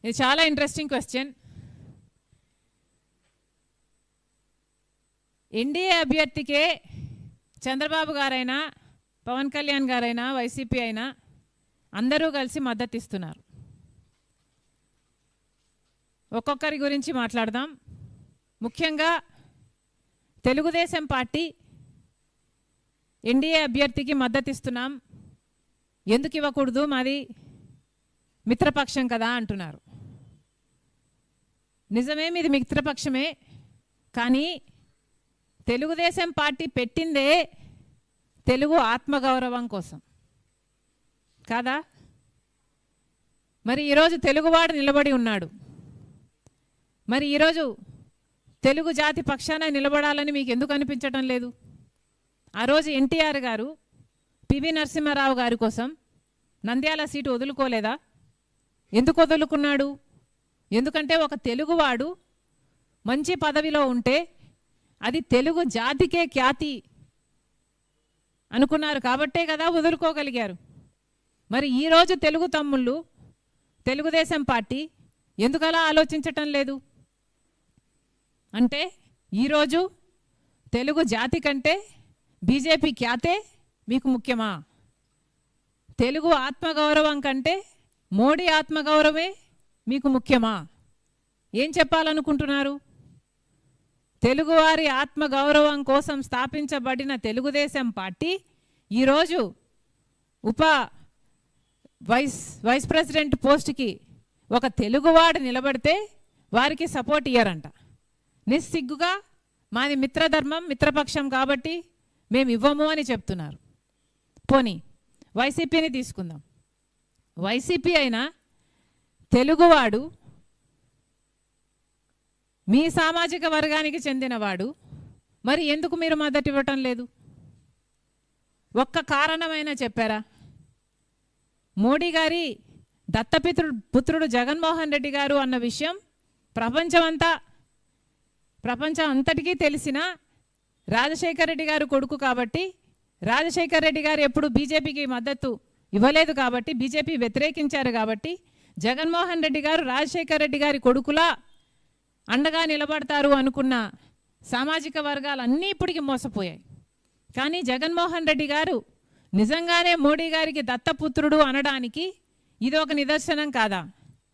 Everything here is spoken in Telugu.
ఇది చాలా ఇంట్రెస్టింగ్ క్వశ్చన్. ఎన్డీఏ అభ్యర్థికే చంద్రబాబు గారైనా పవన్ కళ్యాణ్ గారైనా వైసీపీ అయినా అందరూ కలిసి మద్దతు ఇస్తున్నారు. ఒక్కొక్కరి గురించి మాట్లాడదాం. ముఖ్యంగా తెలుగుదేశం పార్టీ ఎన్డీఏ అభ్యర్థికి మద్దతు ఇస్తున్నాం, ఎందుకు ఇవ్వకూడదు, మాది మిత్రపక్షం కదా అంటున్నారు. నిజమే, మీది మిత్రపక్షమే. కానీ తెలుగుదేశం పార్టీ పెట్టిందే తెలుగు ఆత్మగౌరవం కోసం కాదా? మరి ఈరోజు తెలుగువాడు నిలబడి ఉన్నాడు. మరి ఈరోజు తెలుగు జాతి పక్షాన నిలబడాలని మీకు ఎందుకు అనిపించటం లేదు? ఆ రోజు ఎన్టీఆర్ గారు పివి నరసింహారావు గారి కోసం నంద్యాల సీటు వదులుకోలేదా? ఎందుకు వదులుకున్నాడు? ఎందుకంటే ఒక తెలుగువాడు మంచి పదవిలో ఉంటే అది తెలుగు జాతికే ఖ్యాతి అనుకున్నారు కాబట్టే కదా వదులుకోగలిగారు. మరి ఈరోజు తెలుగు తమ్ముళ్ళు తెలుగుదేశం పార్టీ ఎందుకలా ఆలోచించటం లేదు? అంటే ఈరోజు తెలుగు జాతి కంటే బీజేపీ ఖ్యాతే మీకు ముఖ్యమా? తెలుగు ఆత్మగౌరవం కంటే మోడీ ఆత్మగౌరవమే మీకు ముఖ్యమా? ఏం చెప్పాలనుకుంటున్నారు? తెలుగువారి ఆత్మగౌరవం కోసం స్థాపించబడిన తెలుగుదేశం పార్టీ ఈరోజు వైస్ ప్రెసిడెంట్ పోస్ట్కి ఒక తెలుగువాడు నిలబడితే వారికి సపోర్ట్ ఇయ్యారంట. నిస్సిగ్గుగా మాది మిత్రధర్మం, మిత్రపక్షం కాబట్టి మేము ఇవ్వము అని చెప్తున్నారు. పోనీ వైసీపీని తీసుకుందాం. వైసీపీ అయినా తెలుగువాడు, మీ సామాజిక వర్గానికి చెందినవాడు, మరి ఎందుకు మీరు మద్దతు ఇవ్వటం లేదు? ఒక్క కారణమైనా చెప్పారా? మోడీ గారి దత్తపుత్రుడు జగన్మోహన్ రెడ్డి గారు అన్న విషయం ప్రపంచం అంతటికీ తెలిసిన రాజశేఖర్ రెడ్డి గారు కొడుకు కాబట్టి, రాజశేఖర్ రెడ్డి గారు ఎప్పుడు బీజేపీకి మద్దతు ఇవ్వలేదు కాబట్టి, బీజేపీ వ్యతిరేకించారు కాబట్టి, జగన్మోహన్ రెడ్డి గారు రాజశేఖర్ రెడ్డి గారి కొడుకులా అండగా నిలబడతారు అనుకున్న సామాజిక వర్గాలన్నీ ఇప్పటికి మోసపోయాయి. కానీ జగన్మోహన్ రెడ్డి గారు నిజంగానే మోడీ గారికి దత్తపుత్రుడు అనడానికి ఇది ఒక నిదర్శనం కాదా?